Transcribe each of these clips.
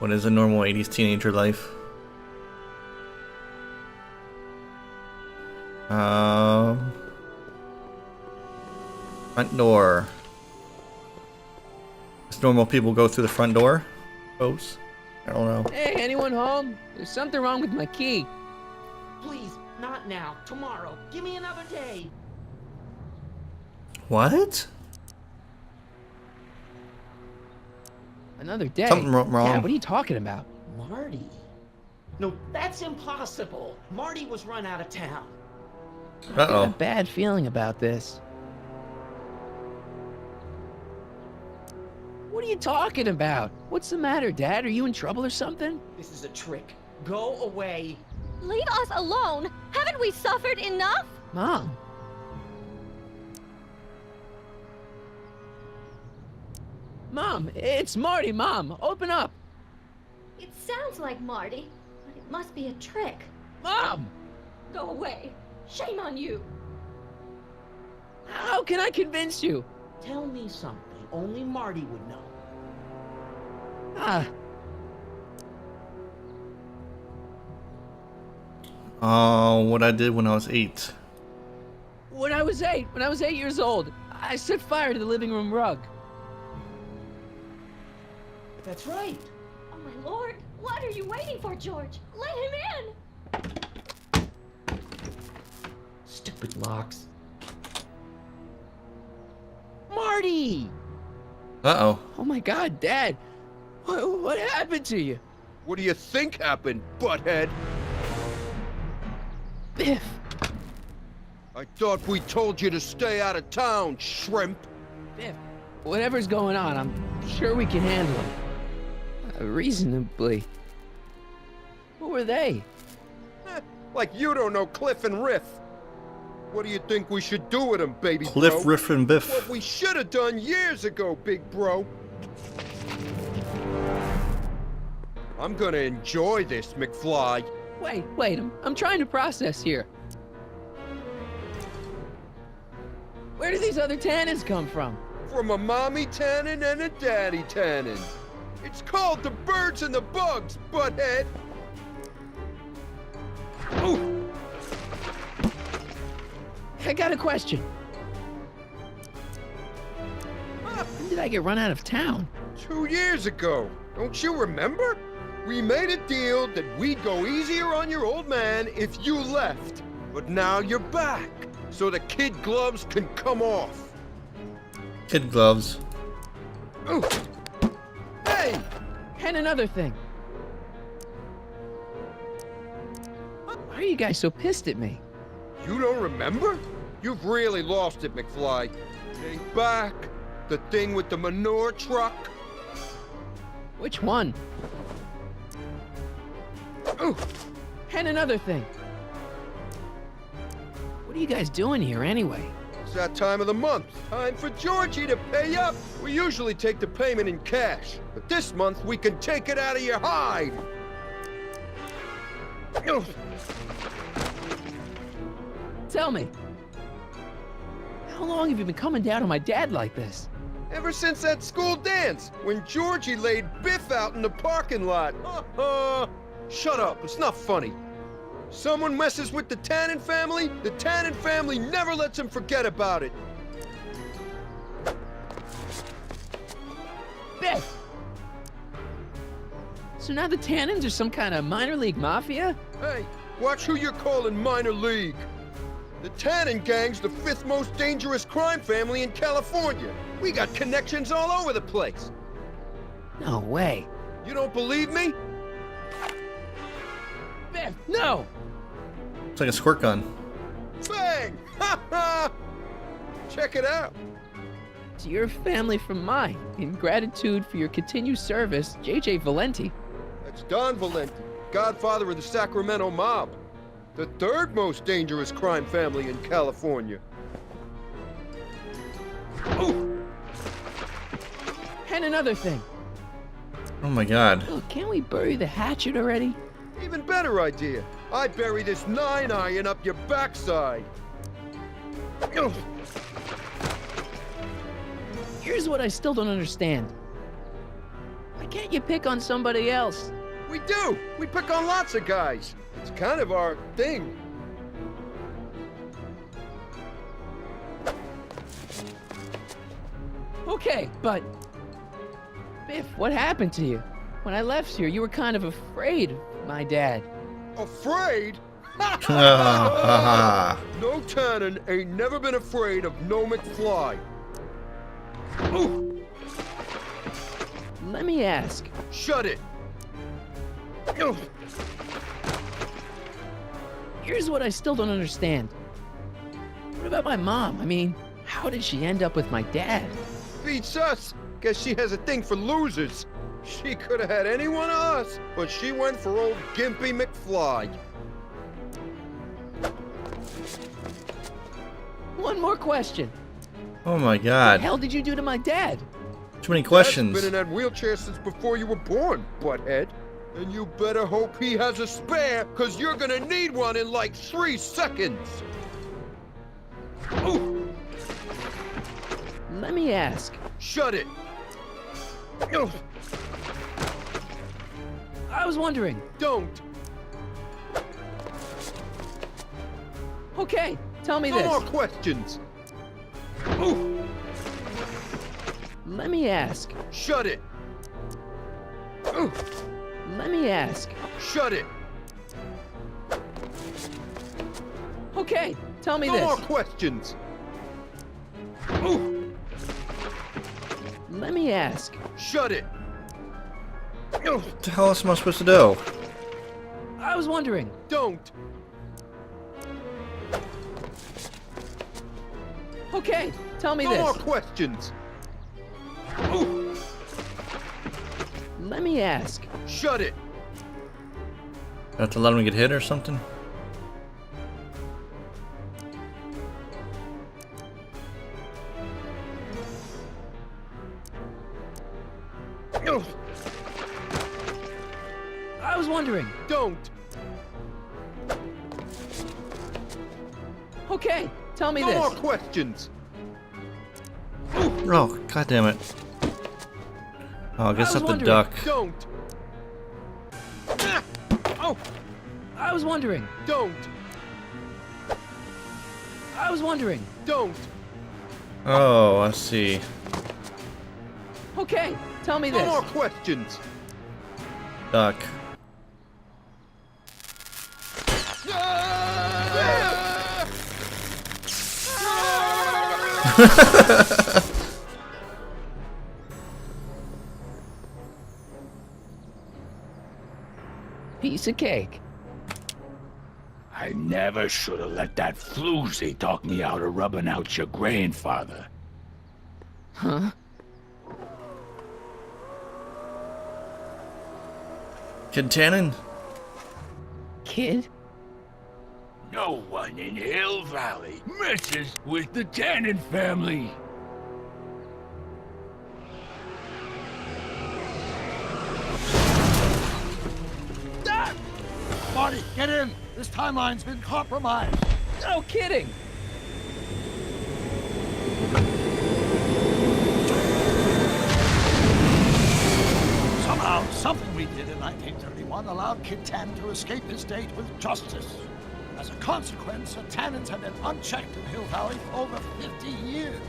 What is a normal 80s teenager life? Front door. Does normal people go through the front door? Suppose. I don't know. Hey, anyone home? There's something wrong with my key. Please, not now. Tomorrow. Give me another day. What? Another day? Something wrong. Yeah, what are you talking about? Marty? No, that's impossible. Marty was run out of town. I got a Uh-oh. bad feeling about this. What are you talking about? What's the matter, Dad? Are you in trouble or something? This is a trick. Go away. Leave us alone! Haven't we suffered enough? Mom. Mom, it's Marty, Mom. Open up. It sounds like Marty, but it must be a trick. Mom! Go away. Shame on you. How can I convince you? Tell me something only Marty would know. Ah, Oh, what I did when I was 8. when I was 8 years old, I set fire to the living room rug. That's right. Oh my lord, what are you waiting for, George? Let him in! Stupid locks. Marty! Uh-oh. Oh my God, Dad. What happened to you? What do you think happened, butthead? Biff. I thought we told you to stay out of town, shrimp. Biff. Whatever's going on, I'm sure we can handle it. Reasonably. Who were they? Like you don't know Cliff and Riff. What do you think we should do with them, baby Cliff, bro? Riff, and Biff. What we should have done years ago, big bro. I'm gonna enjoy this, McFly. Wait, I'm trying to process here. Where do these other Tannens come from? From a mommy Tannen and a daddy Tannen. It's called the birds and the bugs, butthead. Ooh. I got a question. When did I get run out of town? 2 years ago. Don't you remember? We made a deal that we'd go easier on your old man if you left. But now you're back, so the kid gloves can come off. Kid gloves. Ooh. Hey! And another thing. Why are you guys so pissed at me? You don't remember? You've really lost it, McFly. Think back. The thing with the manure truck. Which one? Ooh. And another thing. What are you guys doing here anyway? It's that time of the month. Time for Georgie to pay up. We usually take the payment in cash, but this month we can take it out of your hide. Ooh. Tell me. How long have you been coming down on my dad like this? Ever since that school dance, when Georgie laid Biff out in the parking lot. Shut up, it's not funny. Someone messes with the Tannen family, the Tannen family never lets him forget about it. Biff! So now the Tannens are some kind of minor league mafia? Hey, watch who you're calling minor league. The Tannen gang's the 5th most dangerous crime family in California. We got connections all over the place. No way. You don't believe me? Biff, no! It's like a squirt gun. Bang! Ha ha! Check it out. To your family from mine, in gratitude for your continued service, J.J. Valenti. That's Don Valenti, godfather of the Sacramento mob. The 3rd most dangerous crime family in California. Ooh. And another thing. Oh my god. Look, can't we bury the hatchet already? Even better idea. I bury this 9-iron up your backside. Ugh. Here's what I still don't understand. Why can't you pick on somebody else? We do! We pick on lots of guys. It's kind of our thing. Okay, but... Biff, what happened to you? When I left here, you were kind of afraid of my dad. Afraid? Ha ha. No Tannen ain't never been afraid of no McFly. Ooh. Let me ask. Shut it. Here's what I still don't understand. What about my mom? I mean, how did she end up with my dad? Beats us. Guess she has a thing for losers. She could have had any one of us, but she went for old Gimpy McFly. One more question. Oh my What the god. hell did you do to my dad? Too many questions. Dad's been in that wheelchair since before you were born, butthead. And you better hope he has a spare, cause you're gonna need one in like 3 seconds. Ooh. Let me ask. Shut it. I was wondering. Don't. Okay, tell me No this. more questions. Ooh. Let me ask. Shut it. Ooh. Let me ask. Shut it. Okay, tell me No this. more questions. Ooh. Let me ask. Shut it. What the hell else am I supposed to do? I was wondering. Don't. Okay, tell me No this. more questions. Ooh. Let me ask. Shut it. I have to let him get hit or something? I was wondering. Don't. Okay, tell me No this. more questions. Oh, god damn it. Oh, I guess I was I have to wondering. duck. Don't. Ah! Oh, I was wondering. don't. I was wondering. Don't. Oh, I see. Okay, tell me No this. more questions. Duck. Ah! Piece of cake. I never should have let that floozy talk me out of rubbing out your grandfather. Huh? Kid Tannen? Kid? No one in Hill Valley messes with the Tannen family. Marty, get in! This timeline's been compromised. No kidding. Somehow, something we did in 1931 allowed Kid Tannen to escape his fate with justice. As a consequence, the Tannens have been unchecked in Hill Valley for over 50 years.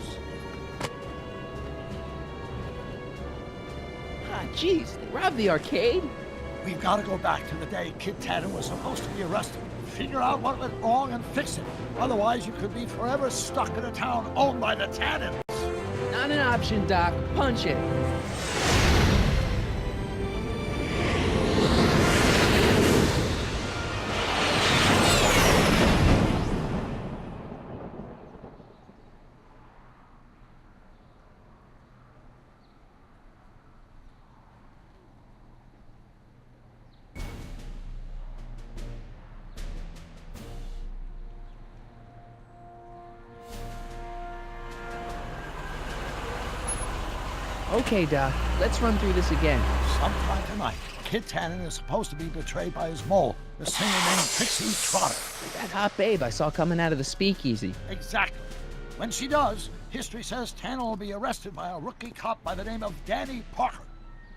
Ah, jeez, they robbed the arcade? We've got to go back to the day Kid Tannen was supposed to be arrested, figure out what went wrong and fix it. Otherwise, you could be forever stuck in a town owned by the Tannens. Not an option, Doc. Punch it. Okay, Doc. Let's run through this again. Sometime tonight, Kid Tannen is supposed to be betrayed by his mole, the singer named Trixie Trotter. That hot babe I saw coming out of the speakeasy. Exactly. When she does, history says Tannen will be arrested by a rookie cop by the name of Danny Parker.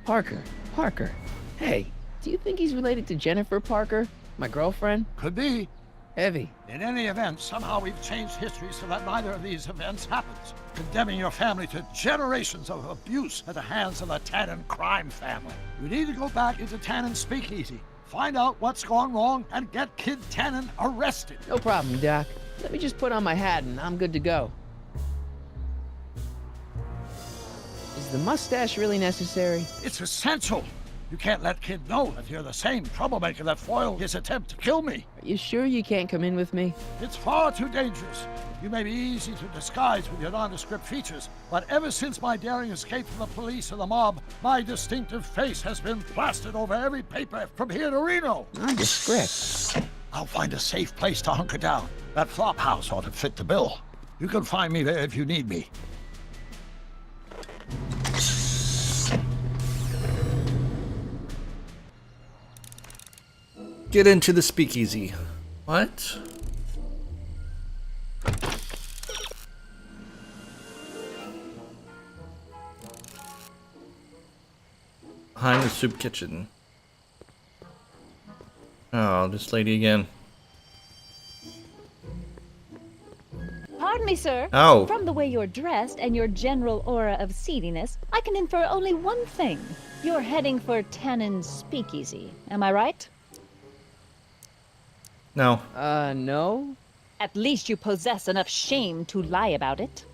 Parker. Parker. Hey, do you think he's related to Jennifer Parker, my girlfriend? Could be. Heavy. In any event, somehow we've changed history so that neither of these events happens, condemning your family to generations of abuse at the hands of the Tannen crime family. You need to go back into Tannen's speakeasy, find out what's gone wrong, and get Kid Tannen arrested. No problem, Doc. Let me just put on my hat and I'm good to go. Is the mustache really necessary? It's essential. You can't let Kid know that you're the same troublemaker that foiled his attempt to kill me. Are you sure you can't come in with me? It's far too dangerous. You may be easy to disguise with your nondescript features, but ever since my daring escape from the police and the mob, my distinctive face has been plastered over every paper from here to Reno. Nondescript. I'll find a safe place to hunker down. That flop house ought to fit the bill. You can find me there if you need me. Get into the speakeasy. What? Behind the soup kitchen. Oh, this lady again. Pardon me, sir. Oh. From the way you're dressed and your general aura of seediness, I can infer only one thing. You're heading for Tannen's speakeasy. Am I right? No. No? At least you possess enough shame to lie about it.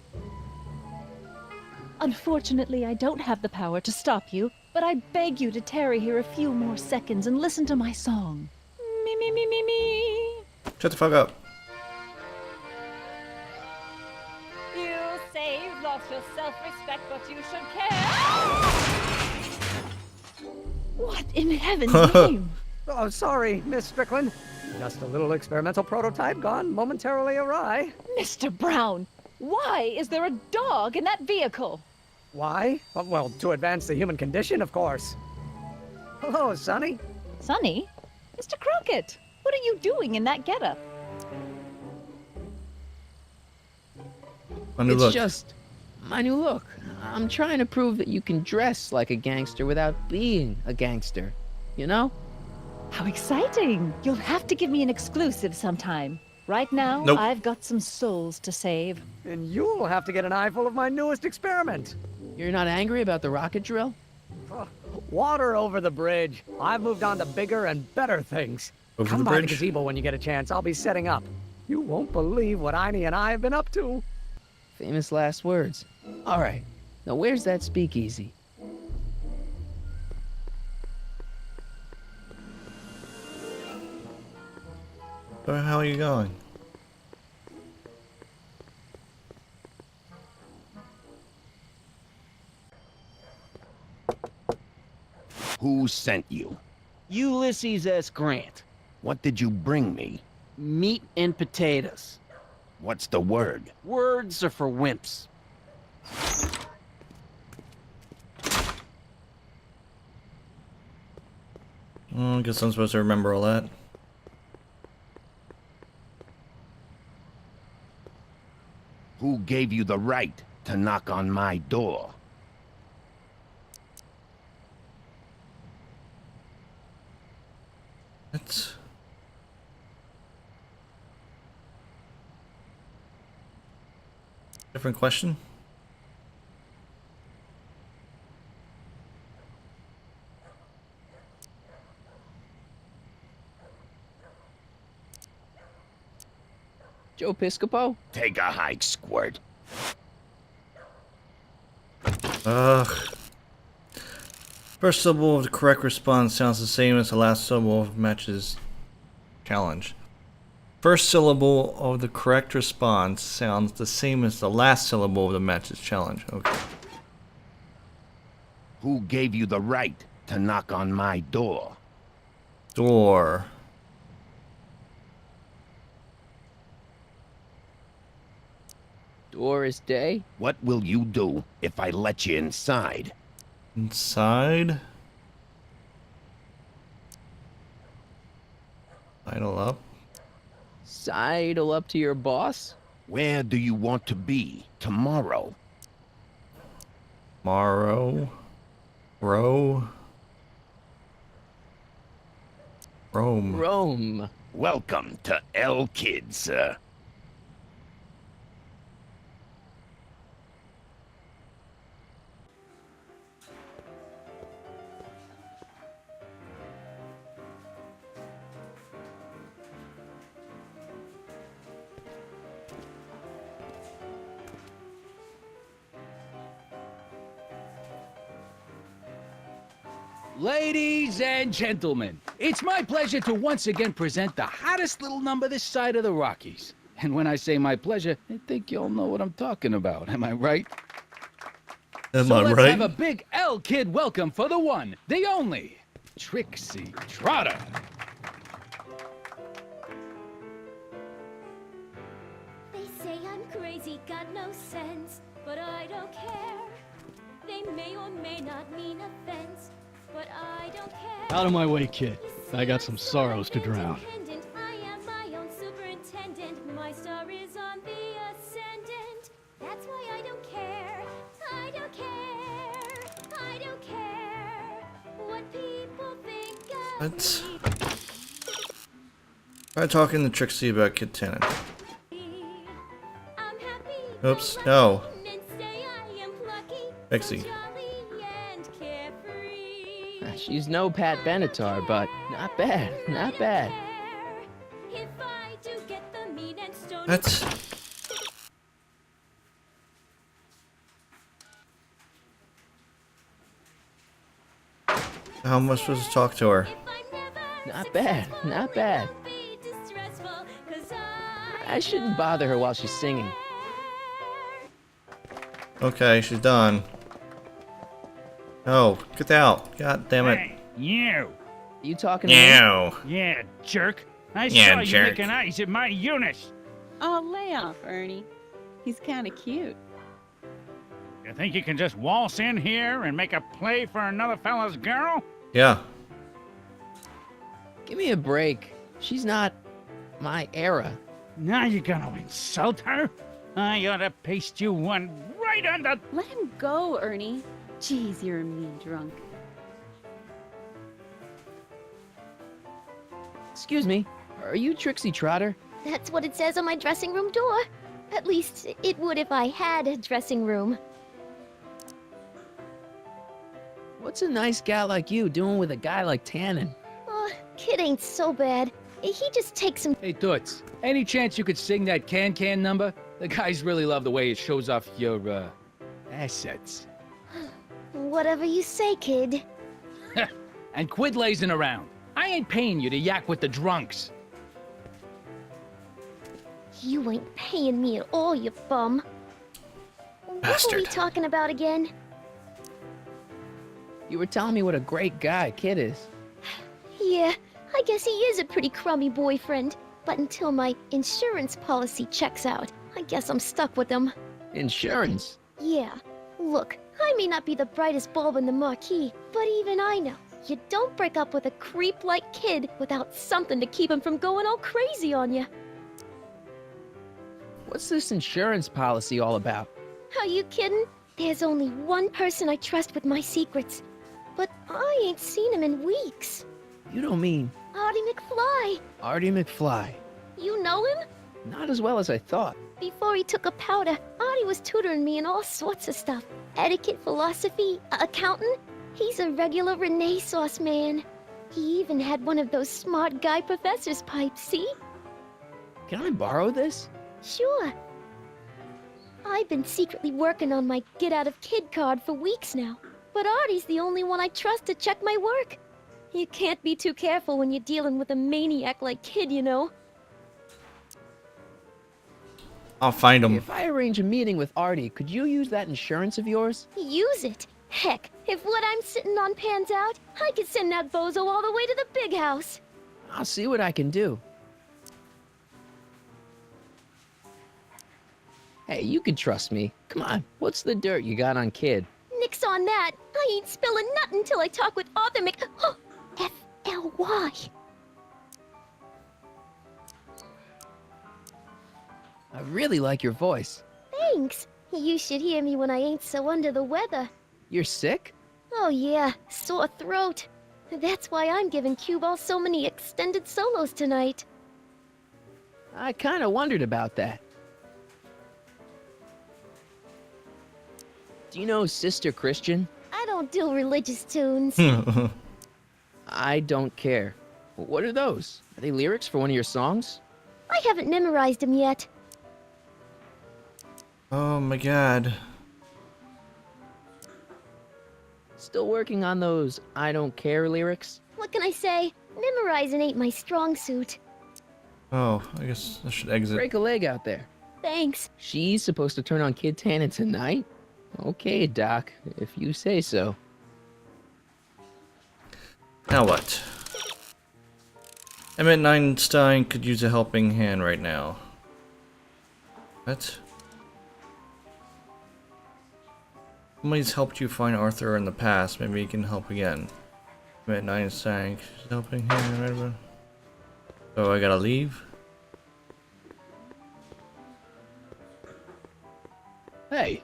Unfortunately, I don't have the power to stop you, but I beg you to tarry here a few more seconds and listen to my song. Me, me, me, me, me. Shut the fuck up. You say you've lost your self-respect, but you should care. What in heaven's name? Oh, sorry, Miss Strickland. Just a little experimental prototype gone momentarily awry. Mr. Brown, why is there a dog in that vehicle? Why? Well, to advance the human condition, of course. Hello, Sonny. Sonny? Mr. Crockett, what are you doing in that getup? My new It's look. just my new look. I'm trying to prove that you can dress like a gangster without being a gangster. You know? How exciting! You'll have to give me an exclusive sometime. Right now, Nope. I've got some souls to save. And you'll have to get an eyeful of my newest experiment. You're not angry about the rocket drill? Oh, water over the bridge. I've moved on to bigger and better things. Over Come the by the bridge? gazebo when you get a chance. I'll be setting up. You won't believe what Einie and I have been up to. Famous last words. All right. Now where's that speakeasy? Where the hell are you going? Who sent you? Ulysses S. Grant. What did you bring me? Meat and potatoes. What's the word? Words are for wimps. I guess I'm supposed to remember all that. Who gave you the right to knock on my door? What? Different question? Joe Piscopo? Take a hike, Squirt. Ugh. First syllable of the correct response sounds the same as the last syllable of match's challenge. First syllable of the correct response sounds the same as the last syllable of the match's challenge. Okay. Who gave you the right to knock on my door? Door. Doris Day? What will you do if I let you inside? Inside. Idle up. Sidle up to your boss? Where do you want to be tomorrow? Tomorrow. Rome. Rome. Welcome to El Kid, sir. Ladies and gentlemen, it's my pleasure to once again present the hottest little number this side of the Rockies. And when I say my pleasure, I think you all know what I'm talking about. Am I right? Am so I let's right? have a big L Kid welcome for the one, the only, Trixie Trotter. They say I'm crazy, got no sense, but I don't care. They may or may not mean offense, but I don't care. Out of my way, kid. I got some sorrows to drown. I am my own superintendent. My star is on the ascendant. That's why I don't care. I don't care. I don't care what people think of What? me. Try talking to Trixie about Kid Tannen. I'm happy. Oops, no. And say I am plucky. Trixie. Jolly and carefree. She's no Pat Benatar, but not bad, not bad. If I do get the mean and stone. What? How am I supposed to talk to her? Not bad, not bad. I shouldn't bother her while she's singing. Okay, she's done. Oh, get out. God damn it. Hey, you. You talking to me? No. Yeah, jerk. I Yeah, saw you jerk. making eyes at my Eunice. Oh, lay off, Ernie. He's kind of cute. You think you can just waltz in here and make a play for another fella's girl? Yeah. Give me a break. She's not my era. Now you're gonna insult her? I ought to paste you one right on the... Let him go, Ernie. Jeez, you're a mean drunk. Excuse me, are you Trixie Trotter? That's what it says on my dressing room door. At least it would if I had a dressing room. What's a nice gal like you doing with a guy like Tannen? Oh, kid ain't so bad. He just takes some. Hey, Toots, any chance you could sing that can number? The guys really love the way it shows off your, assets. Whatever you say, kid. And quit lazing around. I ain't paying you to yak with the drunks. You ain't paying me at all, you bum. What were we talking about again? You were telling me what a great guy Kid is. Yeah, I guess he is a pretty crummy boyfriend. But until my insurance policy checks out, I guess I'm stuck with him. Insurance? Yeah. Look, I may not be the brightest bulb in the marquee, but even I know you don't break up with a creep like Kid without something to keep him from going all crazy on you. What's this insurance policy all about? Are you kidding? There's only one person I trust with my secrets. But I ain't seen him in weeks. You don't mean Artie McFly. Artie McFly? You know him? Not as well as I thought. Before he took a powder, Artie was tutoring me in all sorts of stuff. Etiquette, philosophy, accounting. He's a regular Renaissance man. He even had one of those smart guy professor's pipes, see? Can I borrow this? Sure. I've been secretly working on my get out of kid card for weeks now. But Artie's the only one I trust to check my work. You can't be too careful when you're dealing with a maniac like Kid, you know. I'll find him. If I arrange a meeting with Artie, could you use that insurance of yours? Use it. Heck, if what I'm sitting on pans out, I could send that bozo all the way to the big house. I'll see what I can do. Hey, you can trust me. Come on, what's the dirt you got on Kid? Nix on that. I ain't spilling nothing until I talk with Arthur F-L-Y. I really like your voice. Thanks. You should hear me when I ain't so under the weather. You're sick? Oh yeah, sore throat. That's why I'm giving Cue Ball so many extended solos tonight. I kind of wondered about that. Do you know Sister Christian? I don't do religious tunes. I don't care. What are those? Are they lyrics for one of your songs? I haven't memorized them yet. Oh my god. Still working on those I don't care lyrics? What can I say? Memorizing ain't my strong suit. Oh, I guess I should exit. Break a leg out there. Thanks. She's supposed to turn on Kid Tannen tonight? Okay, Doc, if you say so. Now what? Emmett Einstein could use a helping hand right now. What? Somebody's helped you find Arthur in the past. Maybe he can help again. Emmett Einstein, helping hand right about. So I gotta leave? Hey,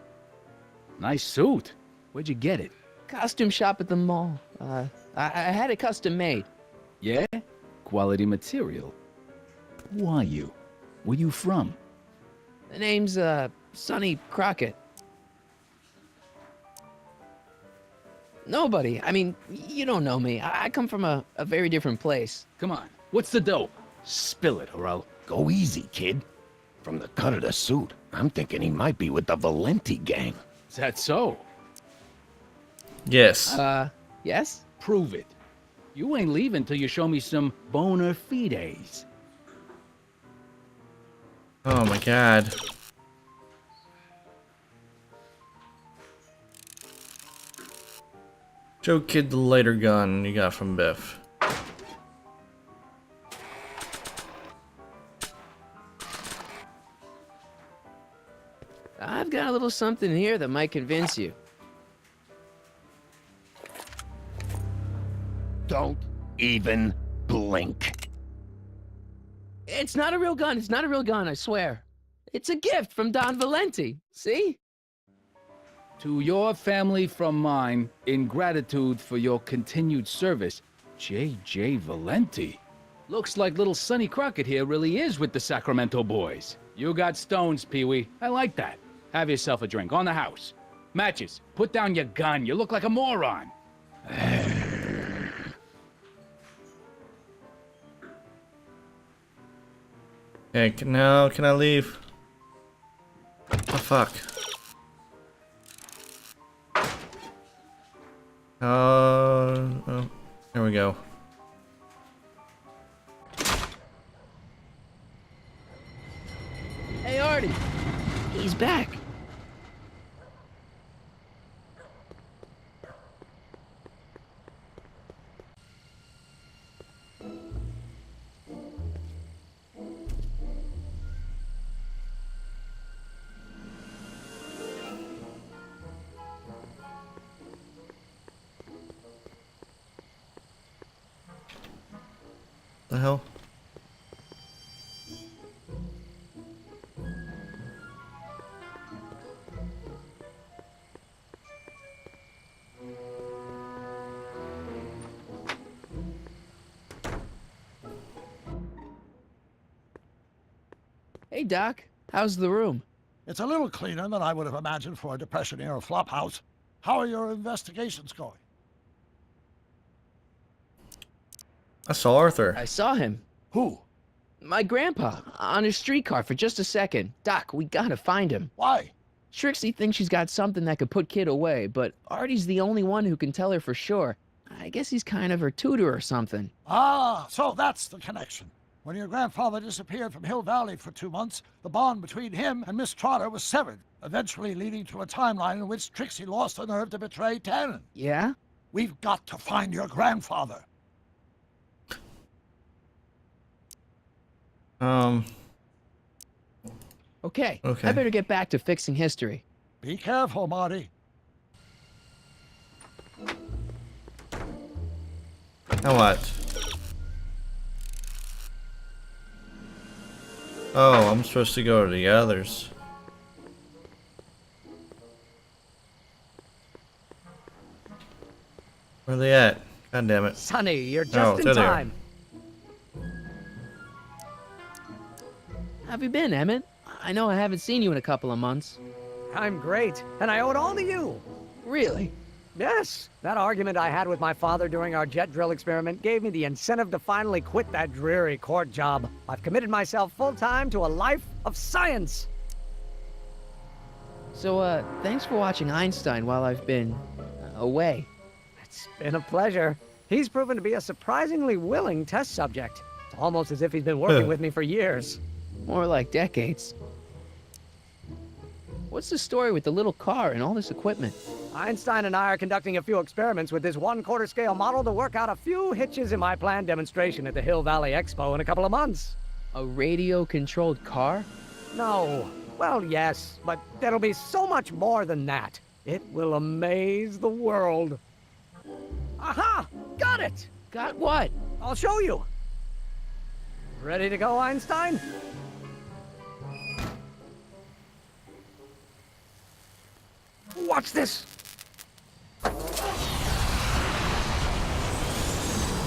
nice suit. Where'd you get it? Costume shop at the mall. I had it custom made. Yeah? Quality material. Who are you? Where you from? The name's, Sonny Crockett. Nobody. I mean, you don't know me. I come from a very different place. Come on, what's the dope? Spill it, or I'll... Go easy, kid. From the cut of the suit, I'm thinking he might be with the Valenti gang. Is that so? Yes. Yes? Prove it. You ain't leaving till you show me some bona fides. Oh my god. Show kid the lighter gun you got from Biff. I've got a little something here that might convince you. Don't even blink. It's not a real gun. It's not a real gun, I swear. It's a gift from Don Valenti. See? To your family from mine, in gratitude for your continued service, J.J. Valenti. Looks like little Sonny Crockett here really is with the Sacramento boys. You got stones, Pee-wee. I like that. Have yourself a drink on the house. Matches, put down your gun. You look like a moron. Okay, now can I leave? Oh fuck. Oh, there we go. Hey, Artie. He's back. The hell? Hey, Doc. How's the room? It's a little cleaner than I would have imagined for a Depression-era flophouse. How are your investigations going? I saw Arthur. I saw him. Who? My grandpa, on his streetcar for just a second. Doc, we gotta find him. Why? Trixie thinks she's got something that could put Kid away, but Artie's the only one who can tell her for sure. I guess he's kind of her tutor or something. Ah, so that's the connection. When your grandfather disappeared from Hill Valley for 2 months, the bond between him and Miss Trotter was severed, eventually leading to a timeline in which Trixie lost the nerve to betray Tannen. Yeah? We've got to find your grandfather. Okay. Okay. I better get back to fixing history. Be careful, Marty. Now what? Oh, I'm supposed to go to the others. Where are they at? God damn it. Sonny, you're just Oh, in there they are. time. How have you been, Emmett? I know I haven't seen you in a couple of months. I'm great, and I owe it all to you. Really? Yes. That argument I had with my father during our jet drill experiment gave me the incentive to finally quit that dreary court job. I've committed myself full-time to a life of science. So, thanks for watching Einstein while I've been away. It's been a pleasure. He's proven to be a surprisingly willing test subject. It's almost as if he's been working with me for years. More like decades. What's the story with the little car and all this equipment? Einstein and I are conducting a few experiments with this 1/4 scale model to work out a few hitches in my planned demonstration at the Hill Valley Expo in a couple of months. A radio-controlled car? No. Well, yes, but there'll be so much more than that. It will amaze the world. Aha! Got it! Got what? I'll show you. Ready to go, Einstein? Watch this.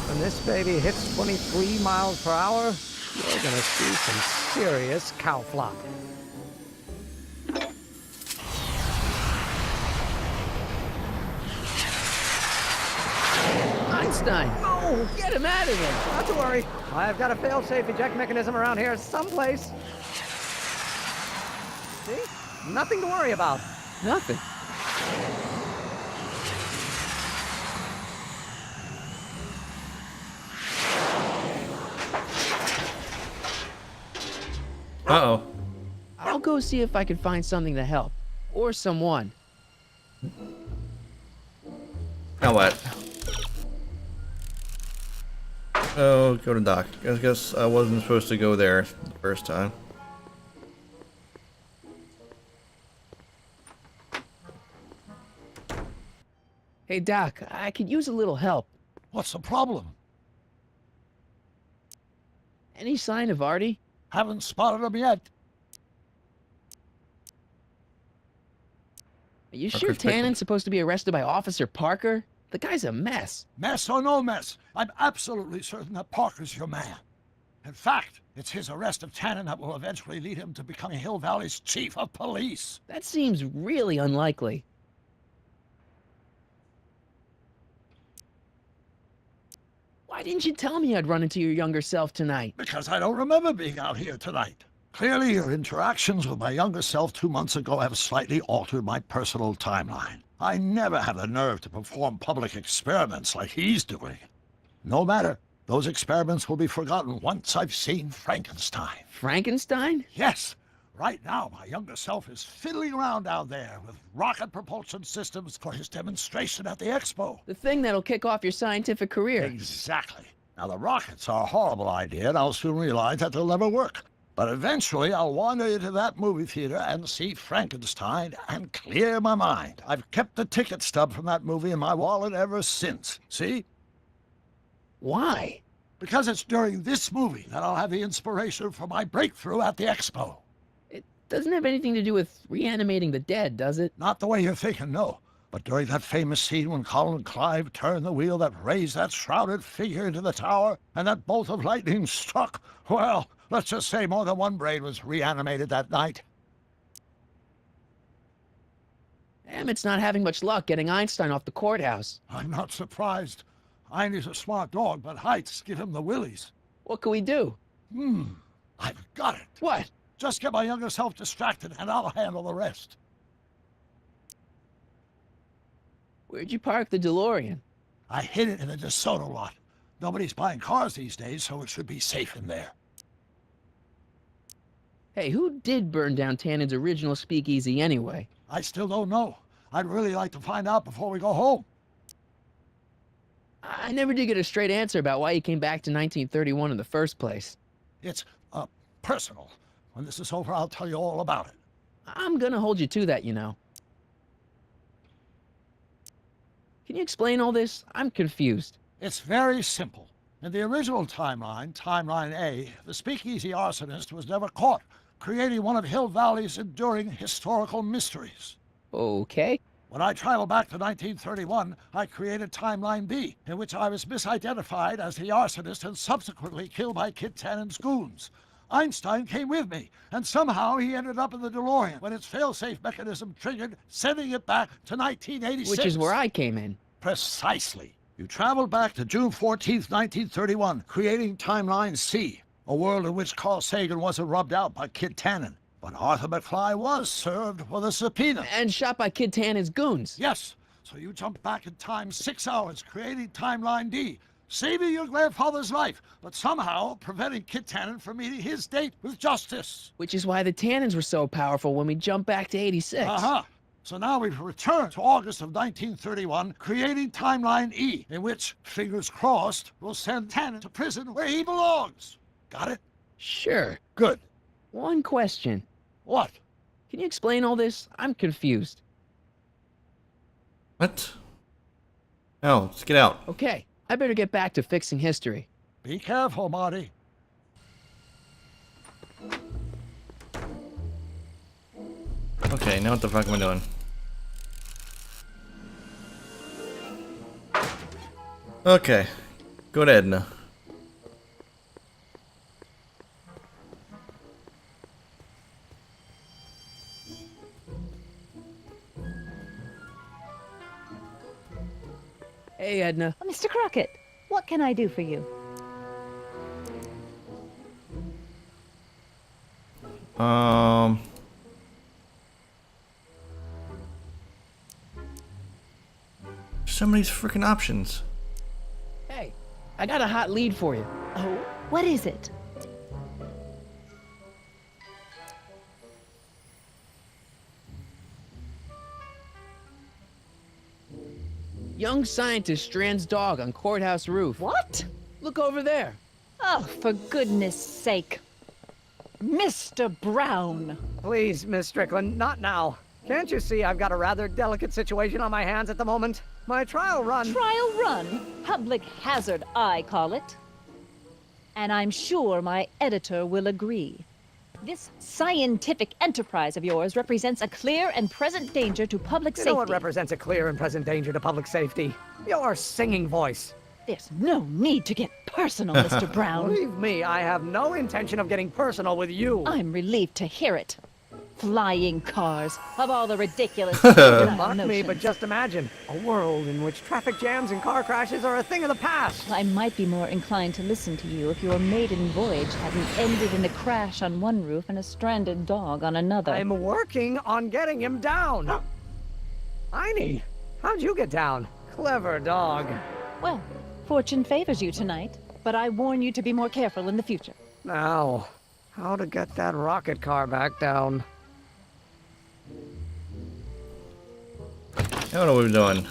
When this baby hits 23 miles per hour, you're gonna see some serious cow flop. Einstein! No! Get him out of there! Not to worry. I've got a fail-safe eject mechanism around here someplace. See? Nothing to worry about. Nothing. Uh-oh. I'll go see if I can find something to help. Or someone. Now what? Oh, go to dock. I guess I wasn't supposed to go there the first time. Hey, Doc, I could use a little help. What's the problem? Any sign of Artie? Haven't spotted him yet. Are you sure Tannen's supposed to be arrested by Officer Parker? The guy's a mess. Mess or no mess, I'm absolutely certain that Parker's your man. In fact, it's his arrest of Tannen that will eventually lead him to becoming Hill Valley's chief of police. That seems really unlikely. Why didn't you tell me I'd run into your younger self tonight? Because I don't remember being out here tonight. Clearly, your interactions with my younger self 2 months ago have slightly altered my personal timeline. I never had the nerve to perform public experiments like he's doing. No matter. Those experiments will be forgotten once I've seen Frankenstein. Frankenstein? Yes. Right now, my younger self is fiddling around down there with rocket propulsion systems for his demonstration at the expo. The thing that'll kick off your scientific career. Exactly. Now, the rockets are a horrible idea, and I'll soon realize that they'll never work. But eventually, I'll wander into that movie theater and see Frankenstein and clear my mind. I've kept the ticket stub from that movie in my wallet ever since. See? Why? Because it's during this movie that I'll have the inspiration for my breakthrough at the expo. It doesn't have anything to do with reanimating the dead, does it? Not the way you're thinking, no. But during that famous scene when Colin and Clive turned the wheel that raised that shrouded figure into the tower, and that bolt of lightning struck, well, let's just say more than one brain was reanimated that night. Emmett's not having much luck getting Einstein off the courthouse. I'm not surprised. Einstein's a smart dog, but heights give him the willies. What can we do? I've got it. What? Just get my younger self distracted, and I'll handle the rest. Where'd you park the DeLorean? I hid it in the DeSoto lot. Nobody's buying cars these days, so it should be safe in there. Hey, who did burn down Tannen's original speakeasy anyway? I still don't know. I'd really like to find out before we go home. I never did get a straight answer about why he came back to 1931 in the first place. It's, personal. When this is over, I'll tell you all about it. I'm gonna hold you to that, you know. Can you explain all this? I'm confused. It's very simple. In the original timeline, Timeline A, the speakeasy arsonist was never caught, creating one of Hill Valley's enduring historical mysteries. Okay. When I travel back to 1931, I created Timeline B, in which I was misidentified as the arsonist and subsequently killed by Kit Tannen's goons. Einstein came with me, and somehow he ended up in the DeLorean when its failsafe mechanism triggered, sending it back to 1986. Which is where I came in. Precisely. You traveled back to June 14th, 1931, creating Timeline C, a world in which Carl Sagan wasn't rubbed out by Kit Tannen. But Arthur McFly was served with a subpoena. And shot by Kid Tannen's goons. Yes. So you jumped back in time 6 hours, creating Timeline D, saving your grandfather's life, but somehow preventing Kit Tannen from meeting his date with justice. Which is why the Tannens were so powerful when we jumped back to 86. Uh-huh. So now we've returned to August of 1931, creating Timeline E, in which, fingers crossed, we'll send Tannen to prison where he belongs. Got it? Sure. Good. One question. What? Can you explain all this? I'm confused. What? No, let's get out. Okay, I better get back to fixing history. Be careful, Marty. Okay, now what the fuck am I doing? Okay, go to Edna. Hey, Edna. Mr. Crockett, what can I do for you? So many freaking options. Hey, I got a hot lead for you. Oh, what is it? Young scientist strands dog on courthouse roof. What? Look over there. Oh, for goodness sake. Mr. Brown. Please, Miss Strickland, not now. Can't you see I've got a rather delicate situation on my hands at the moment? My trial run... Trial run? Public hazard, I call it. And I'm sure my editor will agree. This scientific enterprise of yours represents a clear and present danger to public safety. You know what represents a clear and present danger to public safety? Your singing voice. There's no need to get personal, Mr. Brown. Believe me, I have no intention of getting personal with you. I'm relieved to hear it. Flying cars, of all the ridiculous... You mock me, but just imagine. A world in which traffic jams and car crashes are a thing of the past. I might be more inclined to listen to you if your maiden voyage hadn't ended in a crash on one roof and a stranded dog on another. I'm working on getting him down. Einie, how'd you get down? Clever dog. Well, fortune favors you tonight, but I warn you to be more careful in the future. Now, how to get that rocket car back down? I don't know what we're doing.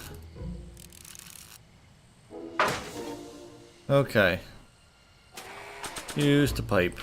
Okay. Use the pipe.